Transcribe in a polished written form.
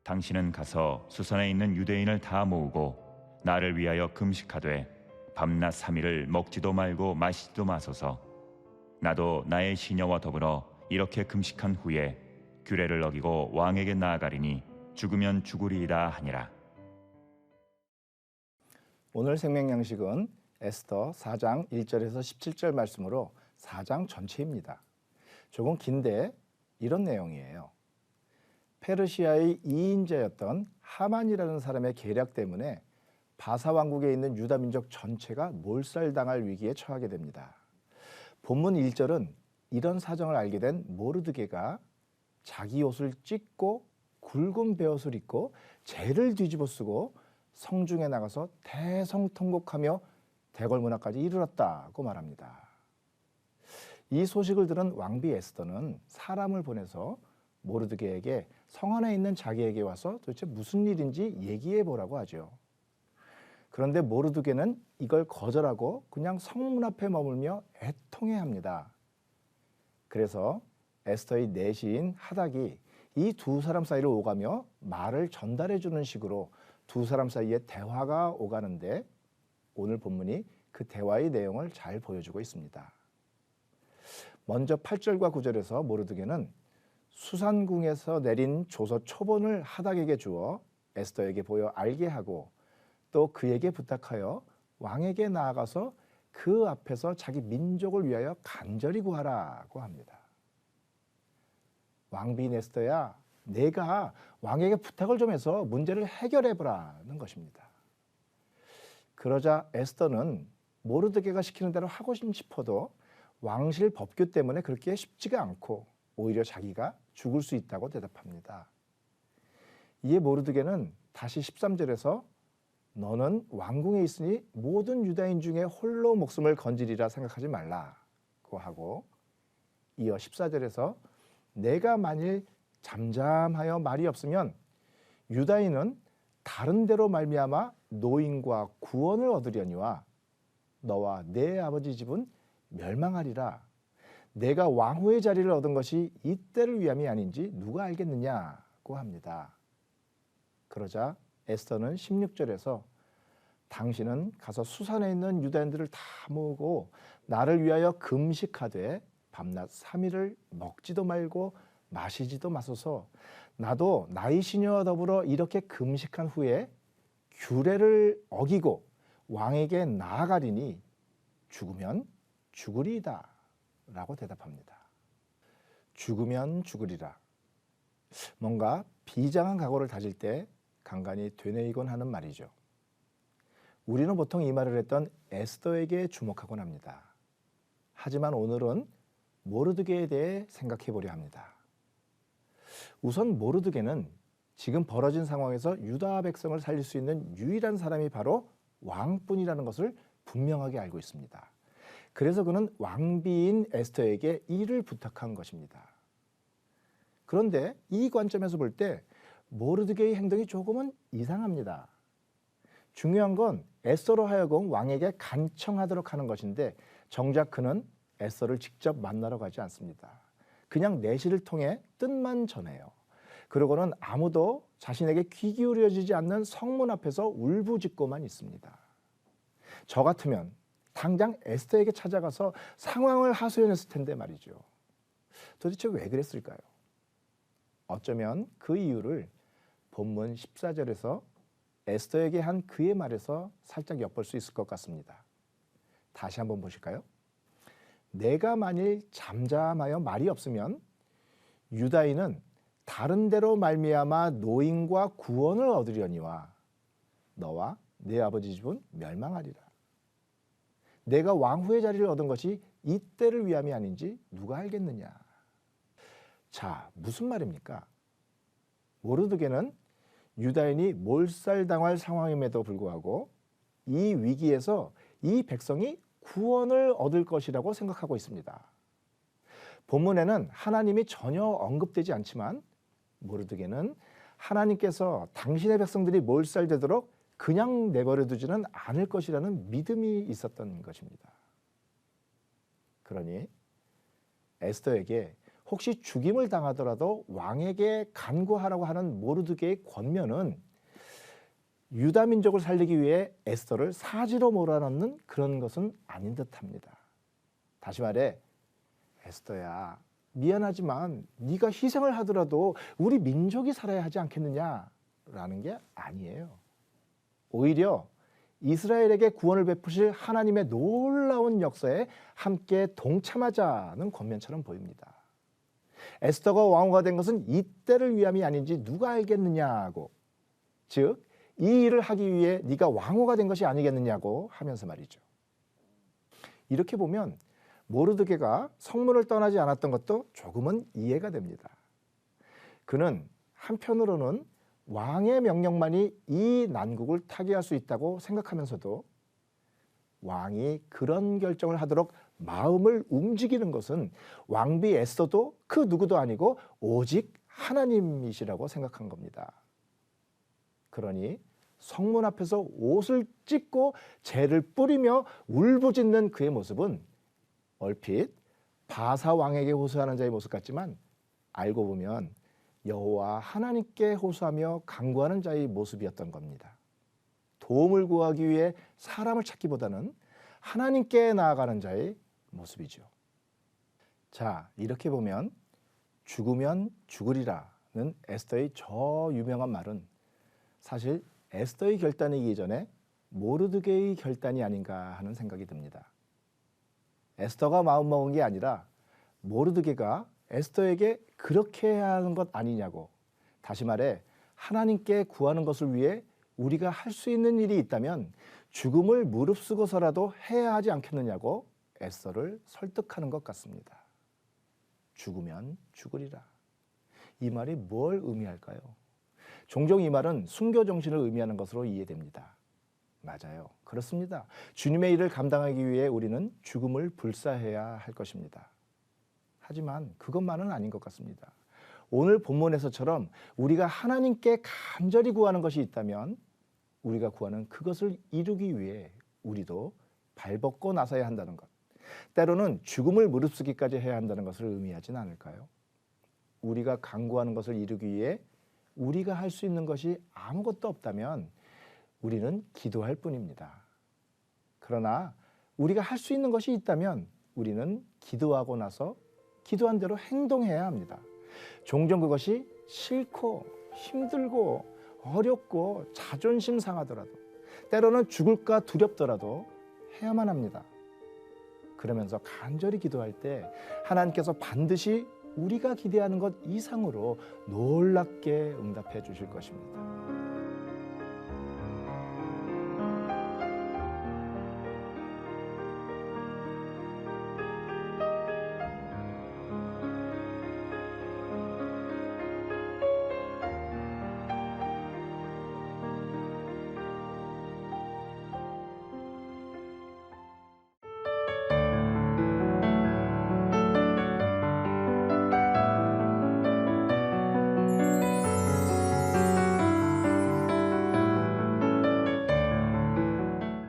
당신은 가서 수산에 있는 유대인을 다 모으고 나를 위하여 금식하되 밤낮 3일을 먹지도 말고 마시지도 마소서. 나도 나의 시녀와 더불어 이렇게 금식한 후에 규례를 어기고 왕에게 나아가리니 죽으면 죽으리이다 하니라. 오늘 생명양식은 에스더 4장 1절에서 17절 말씀으로 4장 전체입니다. 조금 긴데 이런 내용이에요. 페르시아의 2인자였던 하만이라는 사람의 계략 때문에 바사 왕국에 있는 유다 민족 전체가 몰살당할 위기에 처하게 됩니다. 본문 1절은 이런 사정을 알게 된 모르드게가 자기 옷을 찢고 굵은 베옷을 입고 재를 뒤집어 쓰고 성중에 나가서 대성통곡하며 대궐문화까지 이르렀다고 말합니다. 이 소식을 들은 왕비 에스더는 사람을 보내서 모르드게에게 성 안에 있는 자기에게 와서 도대체 무슨 일인지 얘기해 보라고 하죠. 그런데 모르드게는 이걸 거절하고 그냥 성문 앞에 머물며 애통해합니다. 그래서 에스더의 내시인 하닥이 이 두 사람 사이를 오가며 말을 전달해 주는 식으로 두 사람 사이에 대화가 오가는데 오늘 본문이 그 대화의 내용을 잘 보여주고 있습니다. 먼저 8절과 9절에서 모르드게는 수산궁에서 내린 조서 초본을 하닥에게 주어 에스더에게 보여 알게 하고 또 그에게 부탁하여 왕에게 나아가서 그 앞에서 자기 민족을 위하여 간절히 구하라고 합니다. 왕비인 에스더야, 내가 왕에게 부탁을 좀 해서 문제를 해결해보라는 것입니다. 그러자 에스더는 모르드게가 시키는 대로 하고 싶어도 왕실 법규 때문에 그렇게 쉽지가 않고 오히려 자기가 죽을 수 있다고 대답합니다. 이에 모르드게는 다시 13절에서 너는 왕궁에 있으니 모든 유다인 중에 홀로 목숨을 건지리라 생각하지 말라고 하고 이어 14절에서 내가 만일 잠잠하여 말이 없으면 유다인은 다른 데로 말미암아 노임과 구원을 얻으려니와 너와 내 아버지 집은 멸망하리라. 내가 왕후의 자리를 얻은 것이 이때를 위함이 아닌지 누가 알겠느냐고 합니다. 그러자 에스더는 16절에서 당신은 가서 수산에 있는 유다인들을 다 모으고 나를 위하여 금식하되 밤낮 3일을 먹지도 말고 마시지도 마소서. 나도 나의 시녀와 더불어 이렇게 금식한 후에 규례를 어기고 왕에게 나아가리니 죽으면 죽으리이다 라고 대답합니다. 죽으면 죽으리라. 뭔가 비장한 각오를 다질 때 간간히 되뇌이곤 하는 말이죠. 우리는 보통 이 말을 했던 에스더에게 주목하곤 합니다. 하지만 오늘은 모르드게에 대해 생각해 보려 합니다. 우선 모르드게는 지금 벌어진 상황에서 유다 백성을 살릴 수 있는 유일한 사람이 바로 왕뿐이라는 것을 분명하게 알고 있습니다. 그래서 그는 왕비인 에스더에게 일을 부탁한 것입니다. 그런데 이 관점에서 볼 때 모르드게의 행동이 조금은 이상합니다. 중요한 건 에스더로 하여금 왕에게 간청하도록 하는 것인데 정작 그는 에스더를 직접 만나러 가지 않습니다. 그냥 내시를 통해 뜻만 전해요. 그러고는 아무도 자신에게 귀 기울여지지 않는 성문 앞에서 울부짖고만 있습니다. 저 같으면 당장 에스더에게 찾아가서 상황을 하소연했을 텐데 말이죠. 도대체 왜 그랬을까요? 어쩌면 그 이유를 본문 14절에서 에스더에게 한 그의 말에서 살짝 엿볼 수 있을 것 같습니다. 다시 한번 보실까요? 내가 만일 잠잠하여 말이 없으면 유다인은 다른 데로 말미암아 노임과 구원을 얻으려니와 너와 내 아버지 집은 멸망하리라. 내가 왕후의 자리를 얻은 것이 이때를 위함이 아닌지 누가 알겠느냐. 자, 무슨 말입니까? 모르드게는 유다인이 몰살당할 상황임에도 불구하고 이 위기에서 이 백성이 구원을 얻을 것이라고 생각하고 있습니다. 본문에는 하나님이 전혀 언급되지 않지만 모르드게는 하나님께서 당신의 백성들이 몰살되도록 그냥 내버려 두지는 않을 것이라는 믿음이 있었던 것입니다. 그러니 에스더에게 혹시 죽임을 당하더라도 왕에게 간구하라고 하는 모르드게의 권면은 유다 민족을 살리기 위해 에스더를 사지로 몰아넣는 그런 것은 아닌 듯합니다. 다시 말해, 에스더야, 미안하지만 네가 희생을 하더라도 우리 민족이 살아야 하지 않겠느냐라는 게 아니에요. 오히려 이스라엘에게 구원을 베푸실 하나님의 놀라운 역사에 함께 동참하자는 권면처럼 보입니다. 에스더가 왕후가 된 것은 이때를 위함이 아닌지 누가 알겠느냐고, 즉 이 일을 하기 위해 네가 왕후가 된 것이 아니겠느냐고 하면서 말이죠. 이렇게 보면 모르드게가 성문을 떠나지 않았던 것도 조금은 이해가 됩니다. 그는 한편으로는 왕의 명령만이 이 난국을 타개할 수 있다고 생각하면서도 왕이 그런 결정을 하도록 마음을 움직이는 것은 왕비 에스더도 그 누구도 아니고 오직 하나님이시라고 생각한 겁니다. 그러니 성문 앞에서 옷을 찢고 재를 뿌리며 울부짖는 그의 모습은 얼핏 바사 왕에게 호소하는 자의 모습 같지만 알고 보면 여호와 하나님께 호소하며 간구하는 자의 모습이었던 겁니다. 도움을 구하기 위해 사람을 찾기보다는 하나님께 나아가는 자의 모습이죠. 자, 이렇게 보면 죽으면 죽으리라는 에스더의 저 유명한 말은 사실 에스더의 결단이기 전에 모르드게의 결단이 아닌가 하는 생각이 듭니다. 에스더가 마음먹은 게 아니라 모르드게가 에스더에게 그렇게 해야 하는 것 아니냐고, 다시 말해 하나님께 구하는 것을 위해 우리가 할 수 있는 일이 있다면 죽음을 무릅쓰고서라도 해야 하지 않겠느냐고 에스더를 설득하는 것 같습니다. 죽으면 죽으리라. 이 말이 뭘 의미할까요? 종종 이 말은 순교 정신을 의미하는 것으로 이해됩니다. 맞아요. 그렇습니다. 주님의 일을 감당하기 위해 우리는 죽음을 불사해야 할 것입니다. 하지만 그것만은 아닌 것 같습니다. 오늘 본문에서처럼 우리가 하나님께 간절히 구하는 것이 있다면 우리가 구하는 그것을 이루기 위해 우리도 발벗고 나서야 한다는 것, 때로는 죽음을 무릅쓰기까지 해야 한다는 것을 의미하진 않을까요? 우리가 간구하는 것을 이루기 위해 우리가 할 수 있는 것이 아무것도 없다면 우리는 기도할 뿐입니다. 그러나 우리가 할 수 있는 것이 있다면 우리는 기도하고 나서 기도한 대로 행동해야 합니다. 종종 그것이 싫고 힘들고 어렵고 자존심 상하더라도, 때로는 죽을까 두렵더라도 해야만 합니다. 그러면서 간절히 기도할 때 하나님께서 반드시 우리가 기대하는 것 이상으로 놀랍게 응답해 주실 것입니다.